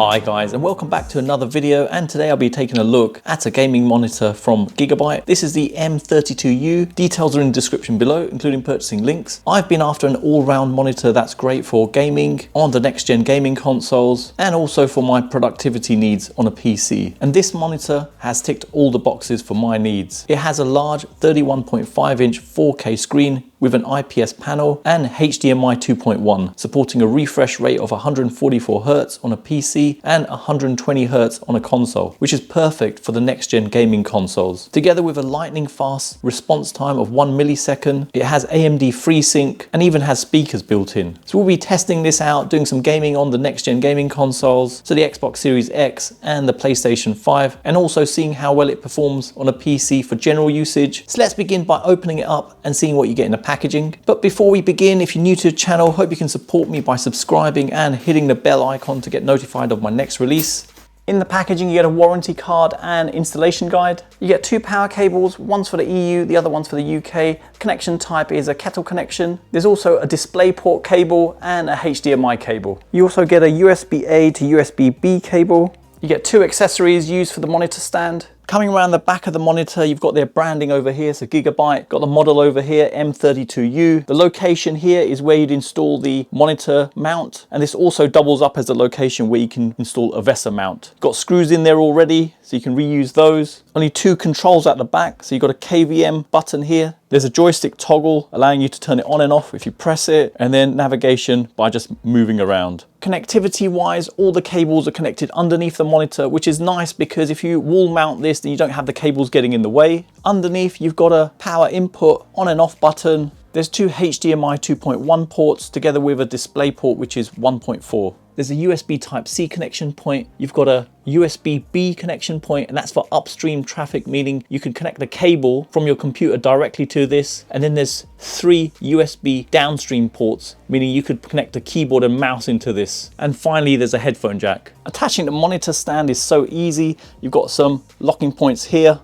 Hi guys, and welcome back to another video, and today I'll be taking a look at a gaming monitor from Gigabyte. This is the M32U. Details are in the description below, including purchasing links. I've been after an all-round monitor that's great for gaming on the next-gen gaming consoles and also for my productivity needs on a PC. And this monitor has ticked all the boxes for my needs. It has a large 31.5-inch 4K screen with an IPS panel and HDMI 2.1, supporting a refresh rate of 144 Hz on a PC and 120 Hz on a console, which is perfect for the next-gen gaming consoles. Together with a lightning fast response time of 1 millisecond, it has AMD FreeSync and even has speakers built in. So we'll be testing this out, doing some gaming on the next-gen gaming consoles, so the Xbox Series X and the PlayStation 5, and also seeing how well it performs on a PC for general usage. So let's begin by opening it up and seeing what you get in the packaging. But before we begin, if you're new to the channel, hope you can support me by subscribing and hitting the bell icon to get notified of my next release. In the packaging, you get a warranty card and installation guide. You get two power cables, one's for the EU, the other one's for the UK. Connection type is a kettle connection. There's also a DisplayPort cable and a HDMI cable. You also get a USB-A to USB-B cable. You get two accessories used for the monitor stand. Coming around the back of the monitor, you've got their branding over here, so Gigabyte. Got the model over here, M32U. The location here is where you'd install the monitor mount, and this also doubles up as a location where you can install a VESA mount. Got screws in there already, so you can reuse those. Only two controls at the back, so you've got a KVM button here. There's a joystick toggle allowing you to turn it on and off if you press it, and then navigation by just moving around. Connectivity wise, all the cables are connected underneath the monitor, which is nice because if you wall mount this, then you don't have the cables getting in the way. Underneath, you've got a power input on and off button. There's two HDMI 2.1 ports together with a DisplayPort, which is 1.4. There's a USB Type-C connection point. You've got a USB-B connection point, and that's for upstream traffic, meaning you can connect the cable from your computer directly to this. And then there's three USB downstream ports, meaning you could connect a keyboard and mouse into this. And finally, there's a headphone jack. Attaching the monitor stand is so easy. You've got some locking points here.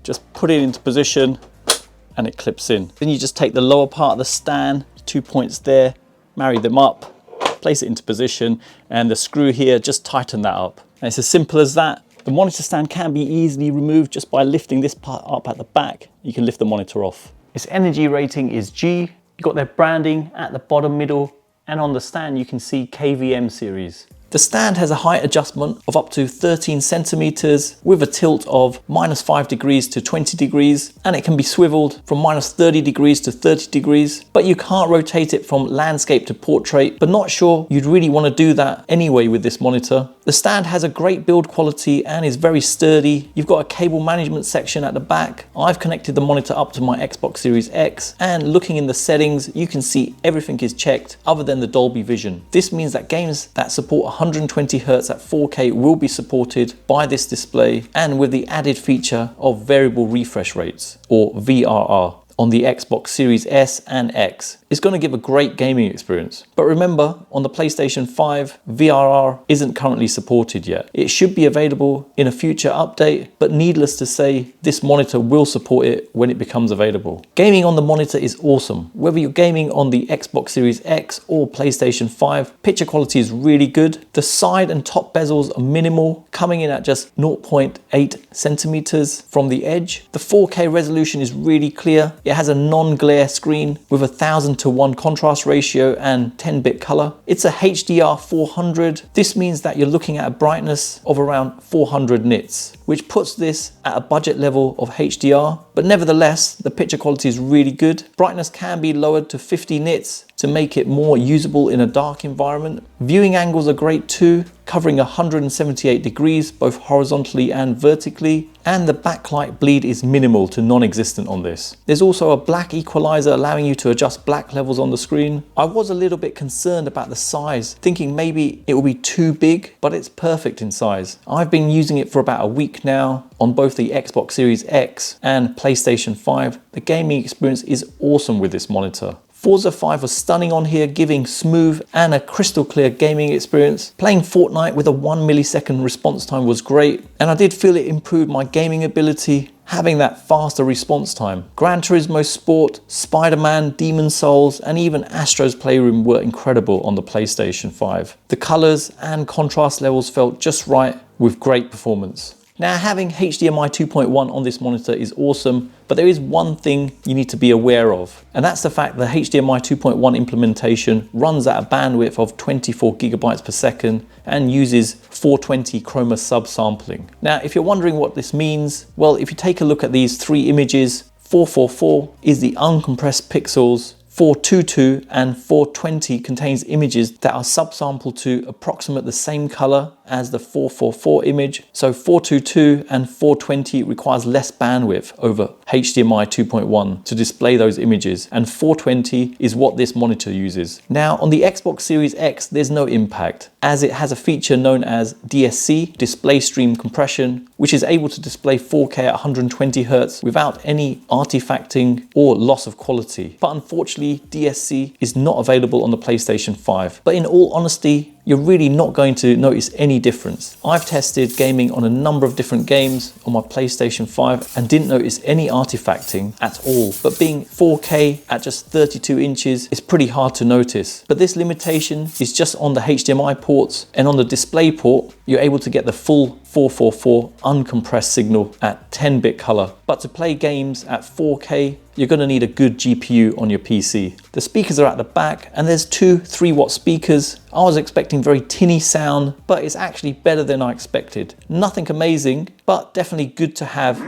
Just put it into position and it clips in. Then you just take the lower part of the stand, 2 points there, marry them up, place it into position, and the screw here, just tighten that up. And it's as simple as that. The monitor stand can be easily removed just by lifting this part up at the back. You can lift the monitor off. Its energy rating is G. You've got their branding at the bottom, middle, and on the stand you can see KVM series. The stand has a height adjustment of up to 13 centimeters with a tilt of -5 degrees to 20 degrees, and it can be swiveled from -30 degrees to 30 degrees, but you can't rotate it from landscape to portrait, but not sure you'd really want to do that anyway with this monitor. The stand has a great build quality and is very sturdy. You've got a cable management section at the back. I've connected the monitor up to my Xbox Series X, and looking in the settings, you can see everything is checked other than the Dolby Vision. This means that games that support 120 Hz at 4K will be supported by this display, and with the added feature of variable refresh rates, or VRR, on the Xbox Series S and X. It's going to give a great gaming experience. But remember, on the PlayStation 5, VRR isn't currently supported yet. It should be available in a future update, but needless to say, this monitor will support it when it becomes available. Gaming on the monitor is awesome. Whether you're gaming on the Xbox Series X or PlayStation 5, picture quality is really good. The side and top bezels are minimal, coming in at just 0.8 centimeters from the edge. The 4K resolution is really clear. It has a non-glare screen with 1000:1 contrast ratio and 10-bit color. It's a HDR 400. This means that you're looking at a brightness of around 400 nits, which puts this at a budget level of HDR. But nevertheless, the picture quality is really good. Brightness can be lowered to 50 nits to make it more usable in a dark environment. Viewing angles are great too, covering 178 degrees, both horizontally and vertically. And the backlight bleed is minimal to non-existent on this. There's also a black equalizer allowing you to adjust black levels on the screen. I was a little bit concerned about the size, thinking maybe it will be too big, but it's perfect in size. I've been using it for about a week now on both the Xbox Series X and PlayStation 5. The gaming experience is awesome with this monitor. Forza 5 was stunning on here, giving smooth and a crystal clear gaming experience. Playing Fortnite with a 1 millisecond response time was great, and I did feel it improved my gaming ability. having that faster response time. Gran Turismo Sport, Spider-Man, Demon's Souls, and even Astro's Playroom were incredible on the PlayStation 5. The colors and contrast levels felt just right with great performance. Now, having HDMI 2.1 on this monitor is awesome, but there is one thing you need to be aware of, and that's the fact that HDMI 2.1 implementation runs at a bandwidth of 24 gigabytes per second and uses 420 Chroma subsampling. Now, if you're wondering what this means, well, if you take a look at these three images, 444 is the uncompressed pixels, 422 and 420 contains images that are subsampled to approximate the same color as the 444 image. So 422 and 420 requires less bandwidth over HDMI 2.1 to display those images, and 420 is what this monitor uses. Now, on the Xbox Series X, there's no impact, as it has a feature known as DSC, Display Stream Compression, which is able to display 4K at 120 Hz without any artifacting or loss of quality. But unfortunately, DSC is not available on the PlayStation 5. But in all honesty, you're really not going to notice any difference. I've tested gaming on a number of different games on my PlayStation 5 and didn't notice any artifacting at all. But being 4K at just 32 inches is pretty hard to notice. But this limitation is just on the HDMI ports, and on the display port, you're able to get the full 444 uncompressed signal at 10-bit color. But to play games at 4K, you're going to need a good GPU on your PC. The speakers are at the back, and there's two 3-watt speakers. I was expecting very tinny sound, but it's actually better than I expected. Nothing amazing, but definitely good to have.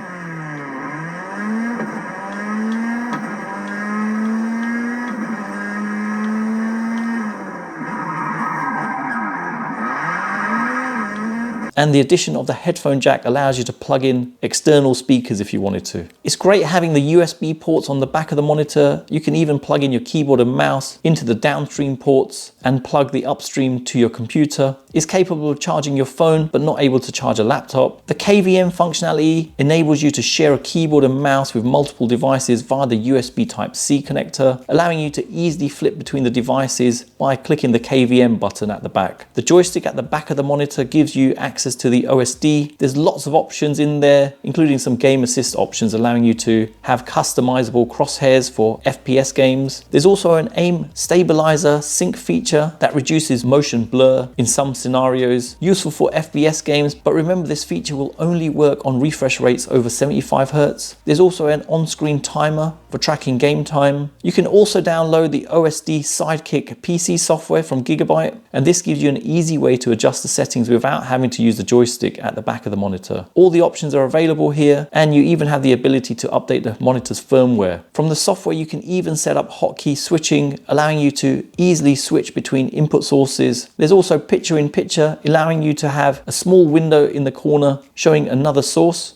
And the addition of the headphone jack allows you to plug in external speakers if you wanted to. It's great having the USB ports on the back of the monitor. You can even plug in your keyboard and mouse into the downstream ports and plug the upstream to your computer. It's capable of charging your phone, but not able to charge a laptop. The KVM functionality enables you to share a keyboard and mouse with multiple devices via the USB Type-C connector, allowing you to easily flip between the devices by clicking the KVM button at the back. The joystick at the back of the monitor gives you access to the OSD. There's lots of options in there, including some game assist options, allowing you to have customizable crosshairs for FPS games. There's also an aim stabilizer sync feature that reduces motion blur in some scenarios, useful for FPS games, but remember this feature will only work on refresh rates over 75 Hz. There's also an on-screen timer for tracking game time. You can also download the OSD Sidekick PC software from Gigabyte, and this gives you an easy way to adjust the settings without having to use the joystick at the back of the monitor. All the options are available here, and you even have the ability to update the monitor's firmware. From the software, you can even set up hotkey switching, allowing you to easily switch between input sources. There's also picture-in-picture, allowing you to have a small window in the corner showing another source.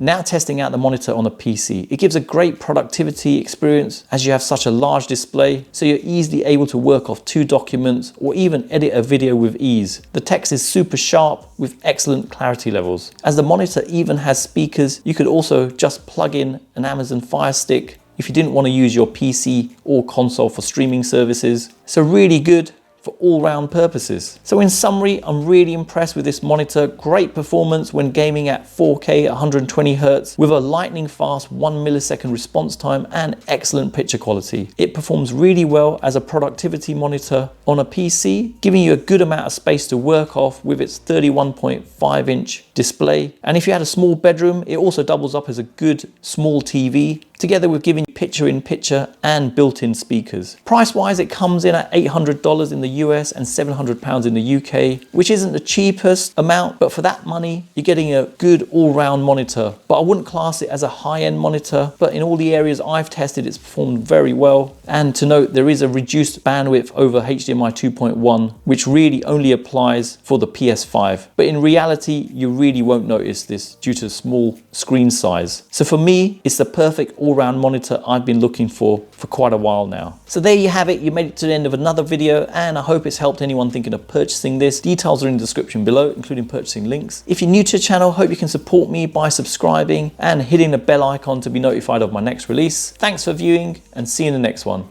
Now testing out the monitor on a PC. It gives a great productivity experience as you have such a large display, so you're easily able to work off 2 documents or even edit a video with ease. The text is super sharp with excellent clarity levels. As the monitor even has speakers, you could also just plug in an Amazon Fire Stick if you didn't want to use your PC or console for streaming services. So really good for all-round purposes. So in summary, I'm really impressed with this monitor. Great performance when gaming at 4K at 120 Hz with a lightning fast 1 millisecond response time and excellent picture quality. It performs really well as a productivity monitor on a PC, giving you a good amount of space to work off with its 31.5-inch display. And if you had a small bedroom, it also doubles up as a good small TV, together with giving picture-in-picture and built-in speakers. Price-wise, it comes in at $800 in the US and £700 in the UK, which isn't the cheapest amount, but for that money, you're getting a good all-round monitor. But I wouldn't class it as a high-end monitor, but in all the areas I've tested, it's performed very well. And to note, there is a reduced bandwidth over HDMI 2.1, which really only applies for the PS5. But in reality, you really won't notice this due to the small screen size. So for me, it's the perfect all-round monitor I've been looking for quite a while now. So there you have it. You made it to the end of another video, and I hope it's helped anyone thinking of purchasing this. Details are in the description below, including purchasing links. If you're new to the channel, hope you can support me by subscribing and hitting the bell icon to be notified of my next release. Thanks for viewing, and see you in the next one.